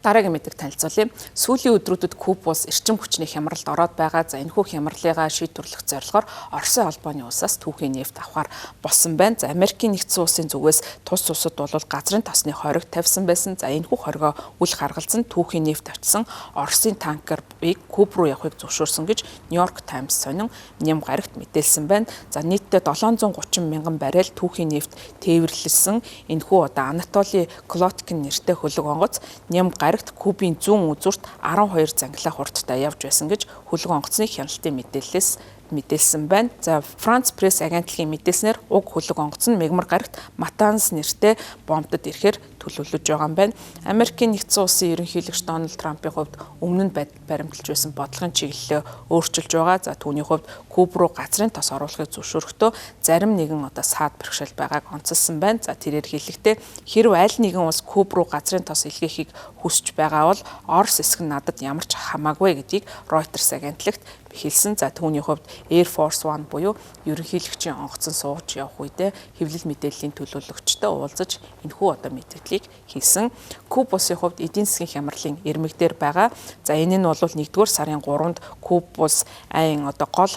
Дараагийн мэдээг танилцуулъя. Сүүлийн өдрүүдэд Куб улс эрчим хүчний хямралд ороод байгаа. За энэхүү хямралыгаа шийдвэрлэх зорилгоор Оросын холбооны улсаас түүхийн нефт авахар болсон байна. За Америкийн нэгдсэн улсын зүгээс тус улсад бол газрын тосны хориг тавьсан байсан. За энэхүү хоригоо үл харгалзан түүхийн нефт авчсан Оросын танкерыг Куб руу явахыг зөвшөөрсөн гэж Нью-Йорк Таймс сонин ням гарагт мэдээлсэн байна. За нийтдээ 730 мянган баррел түүхийн нефт тээвэрлсэн. Энэхүү одоо Анатолий Клоткин нэртэй хөлөг онгоц ням гарагт Кубын зүүн үзүүрт 12 зангилаа хурдтай явж байсан гэж хөлөг онгоцны хяналтын мэдээлэлээс мэдээлсэн байна. За Франц пресс агентлагийн мэдээлснээр уг хөлөг онгоц нь мегмар гарагт Матанс нэртэй бомбдод ирэхээр төлөвлөж байгаа юм байна. Америкийн нэгдсэн улсын ерөнхийлөгч Дональд Трампын хувьд өмнө нь баримталж байсан бодлогын чиглэлээ өөрчилж байгаа. За түүний хувьд Куб руу газрын тос оруулахыг зөвшөөрөхдөө зарим нэгэн одоо саад бэрхшээл байгааг онцолсон байна. За тэрээр хэлэхдээ хэрв аль нэгэн улс Куб руу газрын тос илгээхийг хүсэж байгаа бол Орос эсэх нь надад ямар ч хамаагүй гэдгийг Reuters агентлагт хэлсэн. За түүний хувьд Air Force One буюу ерөнхийлөгчийн онгоцон сууж явах үедээ хэвлэл мэдээллийн төлөөлөгчтэй уулзаж энэхүү одоо мэдээллийг хийсэн. Куб улсын хувьд эдийн засгийн хямралын ирмэг дээр байгаа. За энэ нь бол 1-р сарын 3-нд Куб улс айн одоо гол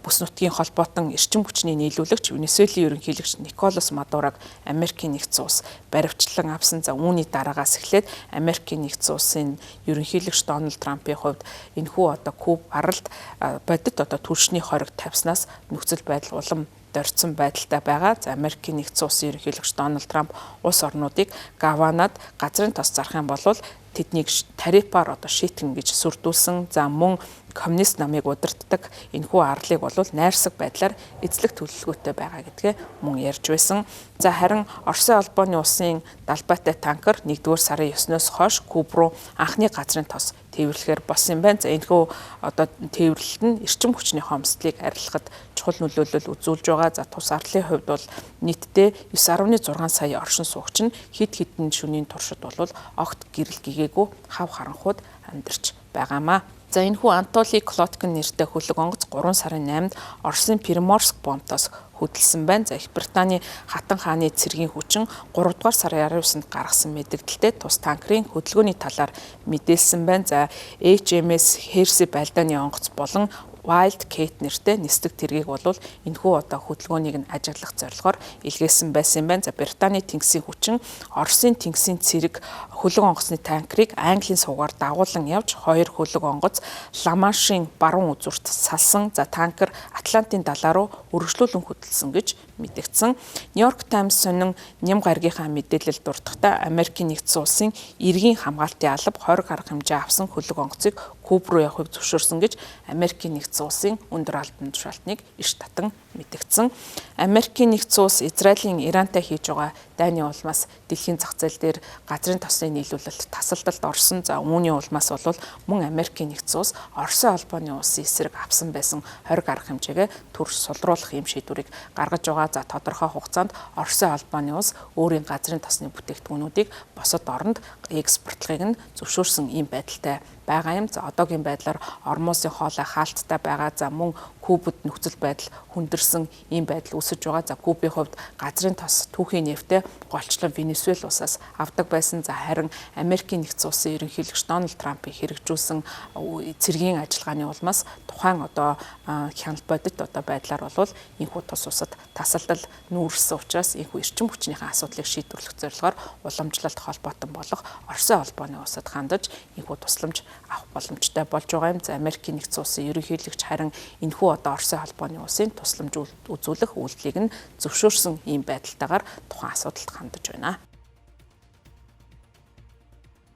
бүс нутгийн холбоотон эрчим хүчний нийлүүлэгч Венесуэлийн ерөнхийлөгч Николас Мадурог Америкийн нэгдсэн улс баривчлан авсан. За үүний дараагаас эхлээд Америкийн нэгдсэн улсын ерөнхийлөгч Дональд Трампын хувьд энэхүү одоо Куб аралд бодит одоо түлшний хориг тавьснаас нөхцөл байдал улам дорцсон байдалтай байгаа. За Америкийн нэгдсэн улсын ерөнхийлөгч Дональд Трамп улс орнуудыг Гаванад газрын тос зарах юм бол тэднийг тарифаар одоо шийтгэн гэж сүрдүүлсэн. За мөн коммунист намыг удирддаг энэхүү арлыг бол найрсаг байдлаар эзлэх төлөвлөгөөтэй байгаа гэдгээ мөн ярьж байсан. За харин Оросын холбооны улсын далбайтай танкер 1-р сарын 9-ноос хойш Куб руу анхны газрын тос тээвэрлэхээр болсон юм байна. За энэхүү одоо тээвэрлэлт нь эрчим хүчний хомсдлыг арилгахад чухал нөлөөлөл үзүүлж байгаа. За тус арлын хувьд бол нийтдээ 9.6 сая оршин суугч нь хэд хэдэн шөнийн туршид бол огт гэрэл гэгээгүй хав харанхуйд амьдарч байгаамаа. За энэхүү Анатолий Клоткин нэртэй хөлөг онгоц 3 сарын 8-нд Оросын Приморск бомбтоос хөдөлсөн байна. За Их Британий хатан хааны цэргийн хүчин 3 дугаар сарын 19-нд гаргасан мэдээлэлтэй тус танкерын хөдөлгөөний талаар мэдээлсэн байна. За HMS Hershey байлдааны онгоц болон Wild Kate нэртэй нисдэг тэргийг бол энэхүү одоо хөдөлгөөнийг нь ажиглах зорилгоор илгээсэн байсан юм байна. За Британий тэнгисийн хүчин Оросын тэнгисийн цэрэг хөлөг онгоцны танкерыг Английн суугаар дагуулan явж 2 хөлөг онгоц Ла-Маншийн баруун үзүүрт салсан. За танкер Атлантын далай руу өргөжлүүлэн хөдөлсөн гэж мэдэгдсэн. Нью-Йорк Таймс сонин ням гаргийнхаа мэдээлэл дурдахтаа Америкийн нэгдсэн улсын эргийн хамгаалтын алба хориг арга хэмжээ авсан хөлөг онгоцыг Куб руу явахыг зөвшөөрсөн гэж Америкийн нэгдсэн улсын өндөр албан тушаалтныг иш татан мэдэгдсэн. Америкийн нэгдсэн улс Израилийн Ирантай хийж байгаа дайны улмаас дэлхийн зах зээл дээр газрын тосны нийлүүлэлт тасалдалд орсон. За үүний улмаас бол мөн Америкийн нэгдсэн улс Оросын холбооны улсын эсрэг авсан байсан хориг арга хэмжээгээ төр сулруулах юм шийдвэрийг гаргаж байгаа. За тодорхой хугацаанд Оросын холбооны улс өөрийн газрын тосны бүтээгдэхүүнүүдийг босод оронд экспортлохыг нь зөвшөөрсөн ийм байдалтай байгаа юм. За одоогийн байдлаар Ормосын хоолой хаалттай байгаа. За мөн Кубад нөхцөл байдал хүндэрсэн ийм байдал үүсэж байгаа. За Кубын хувьд газрын тос түүхийн нефтээ голчлон Венесуэл улсаас авдаг байсан. За харин Америкийн нэгдсэн улсын ерөнхийлөгч Дональд Трампыг хэрэгжүүлсэн цэргийн ажиллагааны улмаас тухайн одоо хяналт бодит одоо байдлаар бол энэхүү тус улсад тасалдал нүүрсэн учраас энэхүү эрчим хүчнийхээ асуудлыг шийдвэрлэх зорилгоор уламжлалт холбоотон болох Оросын холбооны улсад хандаж энэхүү тусламж авах боломжтой болж байгаа юм. За Америкийн нэгдсэн улсын ерөнхийлөгч харин энэхүү одоо Оросын холбооны улсын тусламж үзүүлэх үйлдэлийг нь зөвшөөрсөн ийм байдалтайгаар тухайн асуудалд хандаж байна.